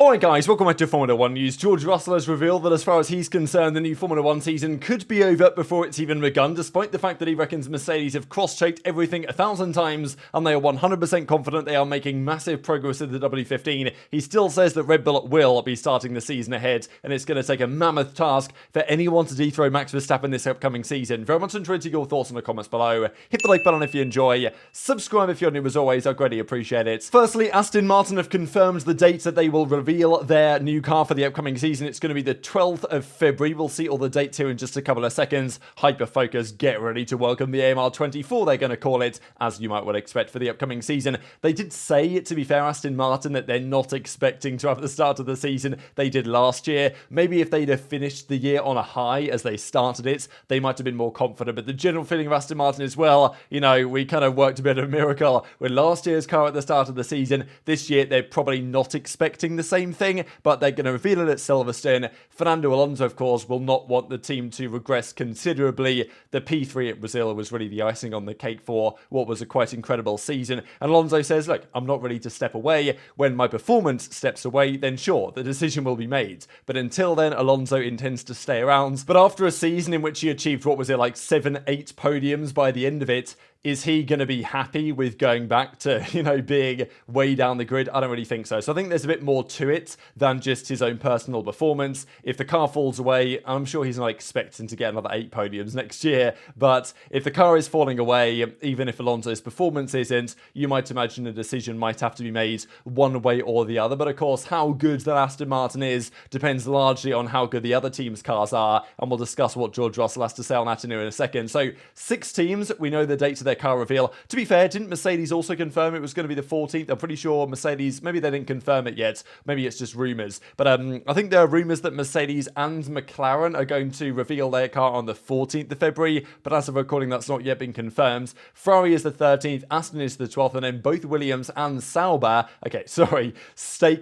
Alright guys, welcome back to Formula 1 news. George Russell has revealed that as far as he's concerned, the new Formula 1 season could be over before it's even begun, despite the fact that he reckons Mercedes have cross-checked everything 1,000 times, and they are 100% confident they are making massive progress in the W15. He still says that Red Bull will be starting the season ahead, and it's going to take a mammoth task for anyone to dethrone Max Verstappen this upcoming season. Very much enjoyed your thoughts in the comments below. Hit the like button if you enjoy. Subscribe if you're new as always, I'd greatly appreciate it. Firstly, Aston Martin have confirmed the date that they will reveal their new car for the upcoming season. It's going to be the 12th of February. We'll see all the dates here in just a couple of seconds. Hyperfocus, get ready to welcome the AMR24, they're going to call it, as you might well expect for the upcoming season. They did say, to be fair, Aston Martin, that they're not expecting to have the start of the season they did last year. Maybe if they'd have finished the year on a high as they started it, they might have been more confident. But the general feeling of Aston Martin is, well, you know, we kind of worked a bit of a miracle with last year's car at the start of the season. This year, they're probably not expecting the same thing, but they're going to reveal it at Silverstone. Fernando Alonso, of course, will not want the team to regress considerably. The P3 at Brazil was really the icing on the cake for what was a quite incredible season. And Alonso says, look, I'm not ready to step away. When my performance steps away, then sure, the decision will be made. But until then, Alonso intends to stay around. But after a season in which he achieved, what was it, like 7-8 podiums by the end of it, is he going to be happy with going back to, you know, being way down the grid? I don't really think so. So I think there's a bit more to it than just his own personal performance. If the car falls away, I'm sure he's not expecting to get another 8 podiums next year. But if the car is falling away, even if Alonso's performance isn't, you might imagine a decision might have to be made one way or the other. But of course, how good that Aston Martin is depends largely on how good the other team's cars are. And we'll discuss what George Russell has to say on that in a second. So 6 teams, we know the dates of their car reveal. To be fair, didn't Mercedes also confirm it was going to be the 14th? I'm pretty sure Mercedes, maybe they didn't confirm it yet. Maybe it's just rumours. But I think there are rumours that Mercedes and McLaren are going to reveal their car on the 14th of February. But as of recording, that's not yet been confirmed. Ferrari is the 13th, Aston is the 12th, and then both Williams and Stake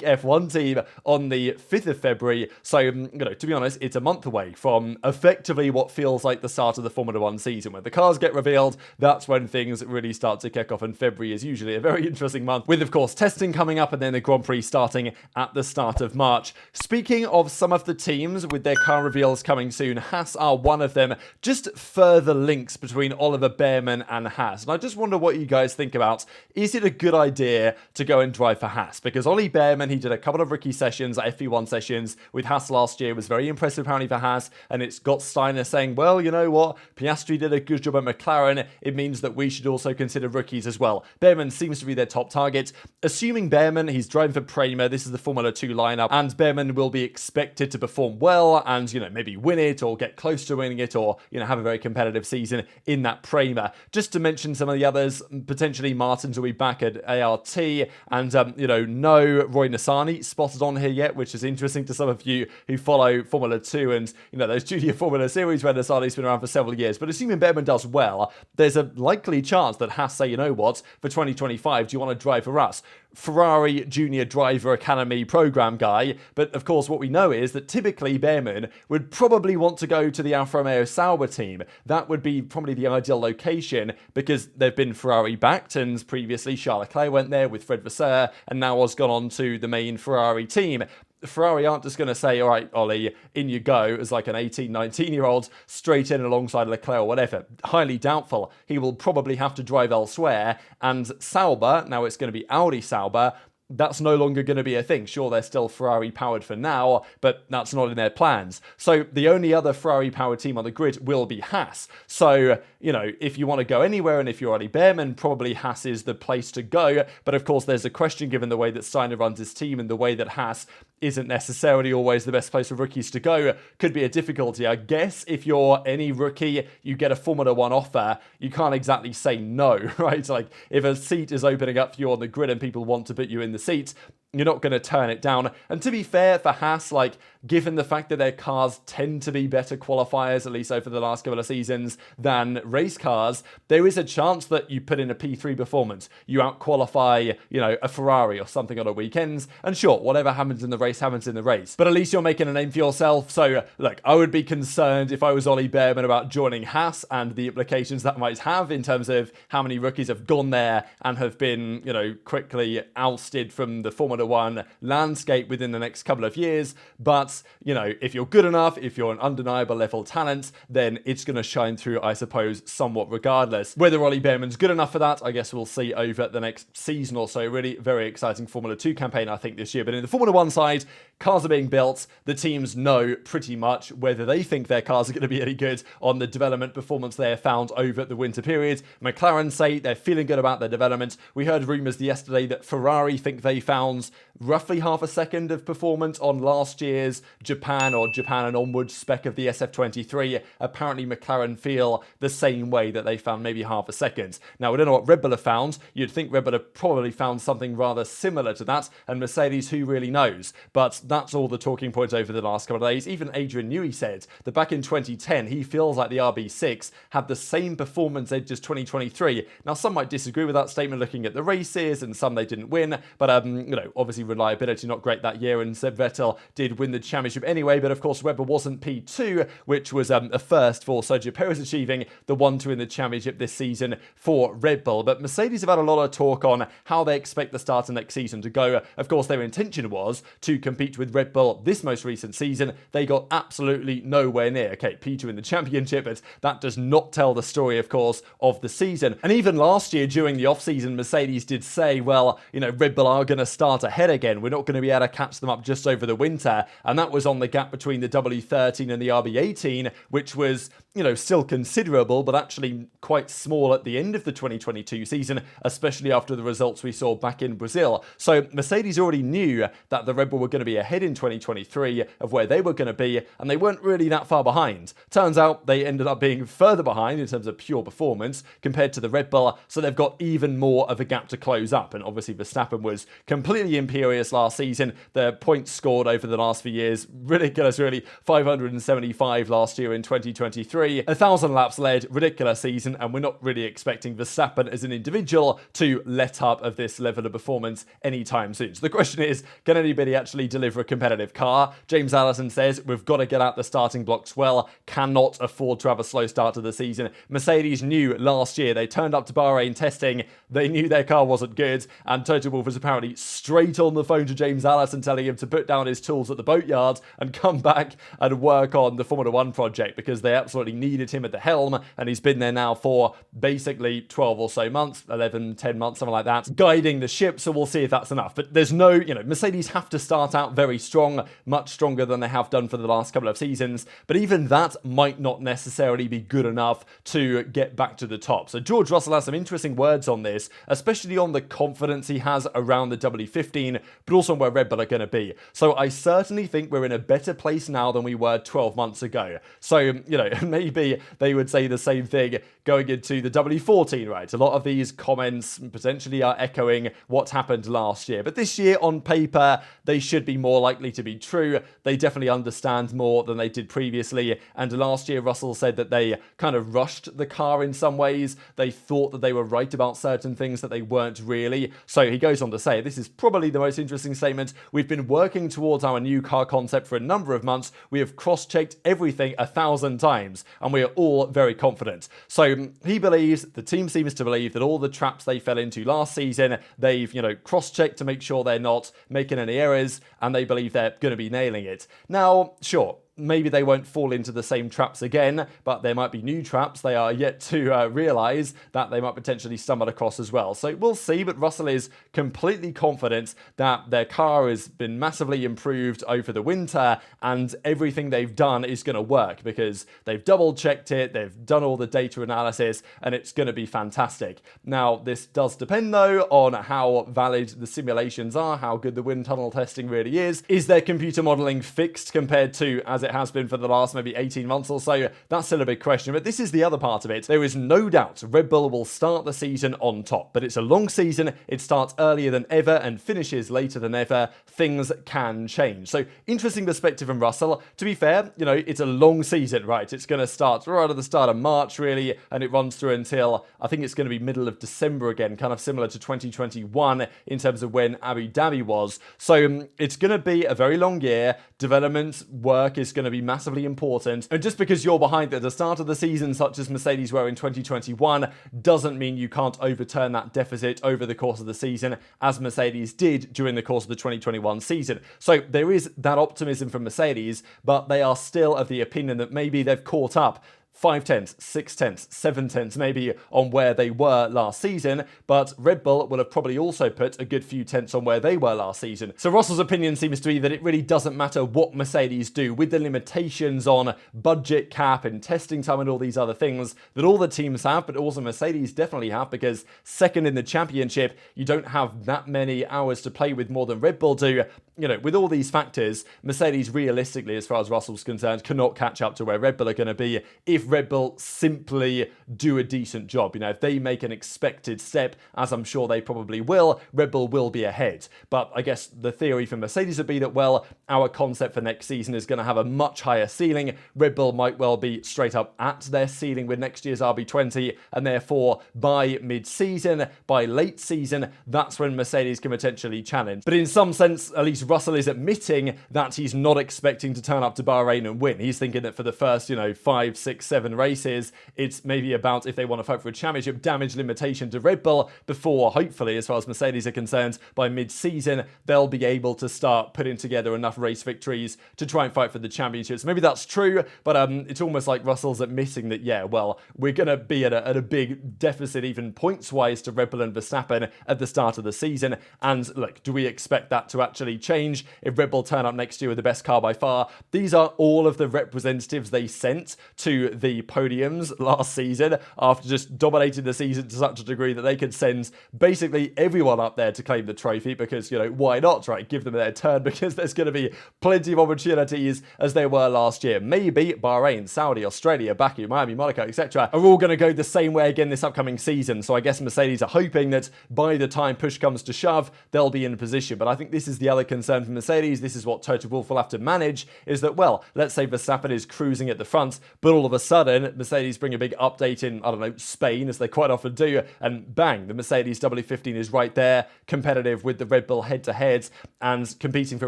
F1 team on the 5th of February. So, you know, to be honest, it's a month away from effectively what feels like the start of the Formula 1 season. When the cars get revealed, that's when things really start to kick off, and February is usually a very interesting month, with of course testing coming up and then the Grand Prix starting at the start of March. Speaking of some of the teams with their car reveals coming soon, Haas are one of them. Just further links between Oliver Bearman and Haas, and I just wonder what you guys think about. Is it a good idea to go and drive for Haas? Because Ollie Bearman, he did a couple of rookie sessions, FP1 sessions with Haas last year, was very impressive apparently for Haas, and it's got Steiner saying, well, you know what, Piastri did a good job at McLaren, it means that we should also consider rookies as well. Bearman seems to be their top target. Assuming Bearman, he's driving for Prema, this is the Formula 2 lineup, and Bearman will be expected to perform well and, you know, maybe win it or get close to winning it, or, you know, have a very competitive season in that Prema. Just to mention some of the others, potentially Martins will be back at ART, and, you know, no Roy Nissany spotted on here yet, which is interesting to some of you who follow Formula 2 and, you know, those Junior Formula Series where Nissany's been around for several years. But assuming Bearman does well, there's a likely chance that Haas say, you know what, for 2025, do you want to drive for us? Ferrari Junior Driver Academy program guy. But of course, what we know is that typically Bearman would probably want to go to the Alfa Romeo Sauber team. That would be probably the ideal location because they've been Ferrari backed, and previously Charles Leclerc went there with Fred Vasseur and now has gone on to the main Ferrari team. Ferrari aren't just going to say, all right, Ollie, in you go, as like an 18, 19-year-old, straight in alongside Leclerc or whatever. Highly doubtful. He will probably have to drive elsewhere. And Sauber, now it's going to be Audi Sauber, that's no longer going to be a thing. Sure, they're still Ferrari-powered for now, but that's not in their plans. So the only other Ferrari-powered team on the grid will be Haas. So, you know, if you want to go anywhere, and if you're Ollie Bearman, probably Haas is the place to go. But of course, there's a question given the way that Steiner runs his team and the way that Haas isn't necessarily always the best place for rookies to go. Could be a difficulty. I guess if you're any rookie, you get a Formula 1 offer, you can't exactly say no, right? Like, if a seat is opening up for you on the grid and people want to put you in the seat, you're not going to turn it down. And to be fair for Haas, like, given the fact that their cars tend to be better qualifiers, at least over the last couple of seasons, than race cars, there is a chance that you put in a P3 performance. You out-qualify, you know, a Ferrari or something on a weekends, and sure, whatever happens in the race happens in the race. But at least you're making a name for yourself. So, look, I would be concerned if I was Ollie Bearman about joining Haas and the implications that might have in terms of how many rookies have gone there and have been, you know, quickly ousted from the Formula Formula One landscape within the next couple of years. But, you know, if you're good enough, if you're an undeniable level talent, then it's going to shine through, I suppose, somewhat regardless. Whether Ollie Behrman's good enough for that, I guess we'll see over the next season or so. Really very exciting Formula 2 campaign, I think, this year. But in the Formula 1 side, cars are being built. The teams know pretty much whether they think their cars are going to be any good on the development performance they have found over the winter period. McLaren say they're feeling good about their development. We heard rumours yesterday that Ferrari think they found roughly half a second of performance on last year's Japan and onwards spec of the SF23. Apparently McLaren feel the same way, that they found maybe half a second. Now, we don't know what Red Bull have found. You'd think Red Bull have probably found something rather similar to that, and Mercedes, who really knows? But that's all the talking points over the last couple of days. Even Adrian Newey said that back in 2010, he feels like the RB6 had the same performance edge as 2023. Now, some might disagree with that statement looking at the races, and some they didn't win, but you know, obviously reliability not great that year, and Seb Vettel did win the championship anyway. But of course, Red Bull wasn't P2, which was a first for Sergio Perez achieving the 1-2 in the championship this season for Red Bull. But Mercedes have had a lot of talk on how they expect the start of next season to go. Of course, their intention was to compete with Red Bull this most recent season. They got absolutely nowhere near. Okay, P2 in the championship, but that does not tell the story, of course, of the season. And even last year during the off-season, Mercedes did say, well, you know, Red Bull are going to start ahead again. We're not going to be able to catch them up just over the winter. And that was on the gap between the W13 and the RB18, which was, you know, still considerable, but actually quite small at the end of the 2022 season, especially after the results we saw back in Brazil. So Mercedes already knew that the Red Bull were going to be ahead in 2023 of where they were going to be, and they weren't really that far behind. Turns out they ended up being further behind in terms of pure performance compared to the Red Bull, so they've got even more of a gap to close up. And obviously Verstappen was completely imperious last season. The points scored over the last few years, ridiculous really, 575 last year in 2023. 1,000 laps led, ridiculous season, and we're not really expecting Verstappen as an individual to let up of this level of performance anytime soon. So the question is, can anybody actually deliver a competitive car? James Allison says, we've got to get out the starting blocks well, cannot afford to have a slow start to the season. Mercedes knew last year, they turned up to Bahrain testing, they knew their car wasn't good, and Toto Wolff was apparently straight on the phone to James Allison telling him to put down his tools at the boatyard and come back and work on the Formula 1 project, because they absolutely needed him at the helm, and he's been there now for basically 12 or so months, 11, 10 months, something like that, guiding the ship. So we'll see if that's enough. But there's no, you know, Mercedes have to start out very strong, much stronger than they have done for the last couple of seasons, but even that might not necessarily be good enough to get back to the top. So George Russell has some interesting words on this, especially on the confidence he has around the W15, but also on where Red Bull are going to be. So I certainly think we're in a better place now than we were 12 months ago. So, you know, maybe they would say the same thing going into the W14, right? A lot of these comments potentially are echoing what happened last year. But this year, on paper, they should be more likely to be true. They definitely understand more than they did previously. And last year, Russell said that they kind of rushed the car in some ways. They thought that they were right about certain things that they weren't really. So he goes on to say, this is probably the most interesting statement. We've been working towards our new car concept for a number of months. We have cross-checked everything 1,000 times, and we are all very confident. So he believes, the team seems to believe, that all the traps they fell into last season, they've, you know, cross-checked to make sure they're not making any errors, and they believe they're going to be nailing it. Now, sure, maybe they won't fall into the same traps again, but there might be new traps they are yet to realise that they might potentially stumble across as well. So we'll see, but Russell is completely confident that their car has been massively improved over the winter, and everything they've done is going to work because they've double-checked it, they've done all the data analysis, and it's going to be fantastic. Now, this does depend, though, on how valid the simulations are, how good the wind tunnel testing really is. Is their computer modelling fixed compared to as it has been for the last maybe 18 months or so? That's still a big question, but this is the other part of it. There is no doubt Red Bull will start the season on top, but it's a long season. It starts earlier than ever and finishes later than ever. Things can change. So interesting perspective from Russell. To be fair, you know, it's a long season, right? It's going to start right at the start of March, really, and it runs through until, I think it's going to be middle of December again, kind of similar to 2021 in terms of when Abu Dhabi was. So it's going to be a very long year. Development work is going to be massively important. And just because you're behind at the start of the season, such as Mercedes were in 2021, doesn't mean you can't overturn that deficit over the course of the season, as Mercedes did during the course of the 2021 season. So there is that optimism from Mercedes, but they are still of the opinion that maybe they've caught up 5 tenths, 6 tenths, 7 tenths maybe on where they were last season, but Red Bull will have probably also put a good few tenths on where they were last season. So Russell's opinion seems to be that it really doesn't matter what Mercedes do with the limitations on budget cap and testing time and all these other things that all the teams have, but also Mercedes definitely have, because second in the championship, you don't have that many hours to play with more than Red Bull do. You know, with all these factors, Mercedes realistically, as far as Russell's concerned, cannot catch up to where Red Bull are going to be if Red Bull simply do a decent job. You know, if they make an expected step, as I'm sure they probably will, Red Bull will be ahead. But I guess the theory for Mercedes would be that, well, our concept for next season is going to have a much higher ceiling. Red Bull might well be straight up at their ceiling with next year's RB20, and therefore by mid-season, by late season, that's when Mercedes can potentially challenge. But in some sense, at least Russell is admitting that he's not expecting to turn up to Bahrain and win. He's thinking that for the first, 5, 6, 7 races, it's maybe about, if they want to fight for a championship, damage limitation to Red Bull before, hopefully, as far as Mercedes are concerned, by mid-season, they'll be able to start putting together enough race victories to try and fight for the championships. Maybe that's true, but it's almost like Russell's admitting that, yeah, well, we're going to be at a big deficit, even points-wise, to Red Bull and Verstappen at the start of the season. And look, do we expect that to actually change if Red Bull turn up next year with the best car by far? These are all of the representatives they sent to the podiums last season after just dominating the season to such a degree that they could send basically everyone up there to claim the trophy, because, why not, right? Give them their turn, because there's going to be plenty of opportunities as there were last year. Maybe Bahrain, Saudi, Australia, Baku, Miami, Monaco, etc. are all going to go the same way again this upcoming season. So I guess Mercedes are hoping that by the time push comes to shove, they'll be in a position. But I think this is the other concern for Mercedes. This is what Toto Wolff will have to manage, is that, well, let's say Verstappen is cruising at the front, but all of a sudden Mercedes bring a big update in, I don't know, Spain, as they quite often do, and bang, the Mercedes W15 is right there, competitive with the Red Bull head-to-head and competing for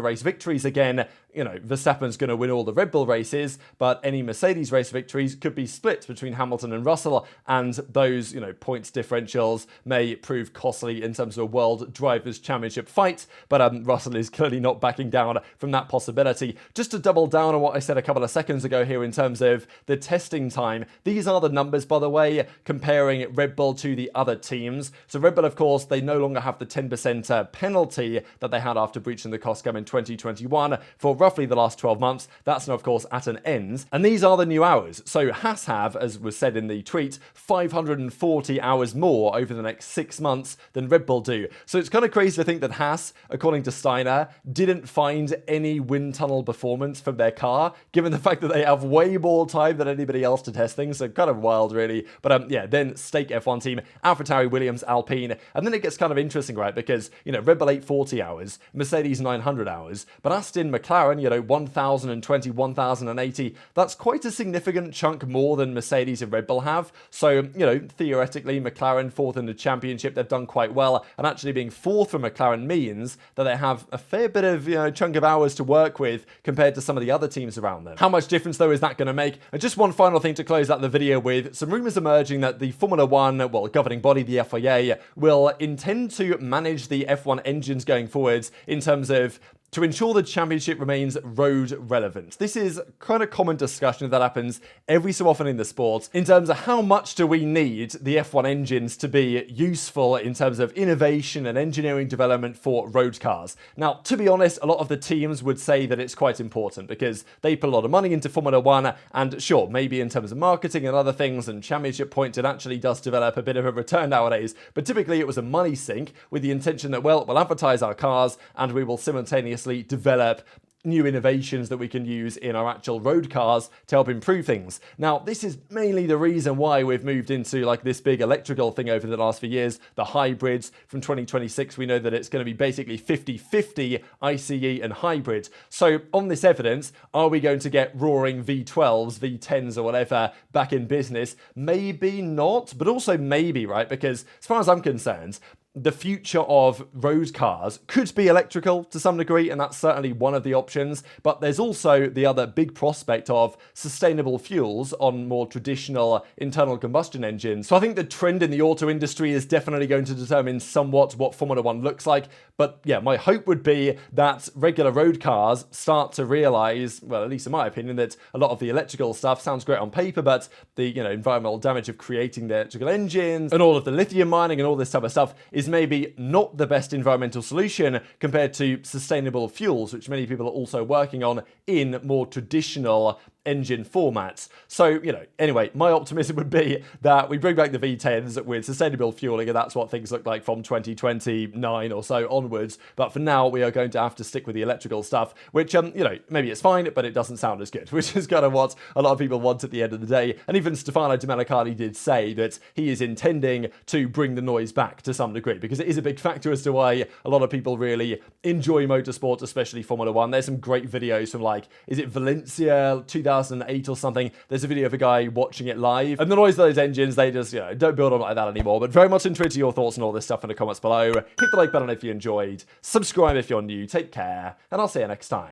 race victories again. Verstappen's going to win all the Red Bull races, but any Mercedes race victories could be split between Hamilton and Russell, and those, points differentials may prove costly in terms of a World Drivers' Championship fight, but Russell is clearly not backing down from that possibility. Just to double down on what I said a couple of seconds ago here in terms of the testing time, these are the numbers, by the way, comparing Red Bull to the other teams. So Red Bull, of course, they no longer have the 10% penalty that they had after breaching the cost cap in 2021 for roughly the last 12 months. That's now, of course, at an end. And these are the new hours. So Haas have, as was said in the tweet, 540 hours more over the next 6 months than Red Bull do. So it's kind of crazy to think that Haas, according to Steiner, didn't find any wind tunnel performance from their car, given the fact that they have way more time than anybody else to test things. So kind of wild, really. But then Stake F1 team, AlphaTauri, Williams, Alpine. And then it gets kind of interesting, right? Because, Red Bull 840 hours, Mercedes 900 hours, but Aston McLaren, 1,020, 1,080. That's quite a significant chunk more than Mercedes and Red Bull have. So, theoretically, McLaren fourth in the championship, they've done quite well. And actually being fourth for McLaren means that they have a fair bit of, chunk of hours to work with compared to some of the other teams around them. How much difference, though, is that going to make? And just one final thing to close out the video with, some rumours emerging that the Formula One, governing body, the FIA, will intend to manage the F1 engines going forwards in terms of to ensure the championship remains road relevant. This is kind of common discussion that happens every so often in the sport in terms of how much do we need the F1 engines to be useful in terms of innovation and engineering development for road cars. Now, to be honest, a lot of the teams would say that it's quite important because they put a lot of money into Formula One, and sure, maybe in terms of marketing and other things and championship points, it actually does develop a bit of a return nowadays, but typically it was a money sink with the intention that, well, we'll advertise our cars and we will simultaneously develop new innovations that we can use in our actual road cars to help improve things. Now, this is mainly the reason why we've moved into this big electrical thing over the last few years, the hybrids. From 2026, we know that it's going to be basically 50-50 ICE and hybrid. So on this evidence, are we going to get roaring V12s, V10s or whatever back in business? Maybe not, but also maybe, right? Because as far as I'm concerned, the future of road cars could be electrical to some degree, and that's certainly one of the options. But there's also the other big prospect of sustainable fuels on more traditional internal combustion engines. So I think the trend in the auto industry is definitely going to determine somewhat what Formula One looks like. But yeah, my hope would be that regular road cars start to realize, well, at least in my opinion, that a lot of the electrical stuff sounds great on paper, but the, environmental damage of creating the electrical engines and all of the lithium mining and all this type of stuff is maybe not the best environmental solution compared to sustainable fuels, which many people are also working on in more traditional engine formats. So, anyway, my optimism would be that we bring back the V10s with sustainable fueling, and that's what things look like from 2029 or so onwards. But for now, we are going to have to stick with the electrical stuff, which, maybe it's fine, but it doesn't sound as good, which is kind of what a lot of people want at the end of the day. And even Stefano Domenicali did say that he is intending to bring the noise back to some degree, because it is a big factor as to why a lot of people really enjoy motorsport, especially Formula One. There's some great videos from, is it Valencia 2008 or something? There's a video of a guy watching it live, and the noise of those engines, they just, don't build on like that anymore. But very much intrigued to your thoughts on all this stuff in the comments below. Hit the like button if you enjoyed, subscribe if you're new, take care, and I'll see you next time.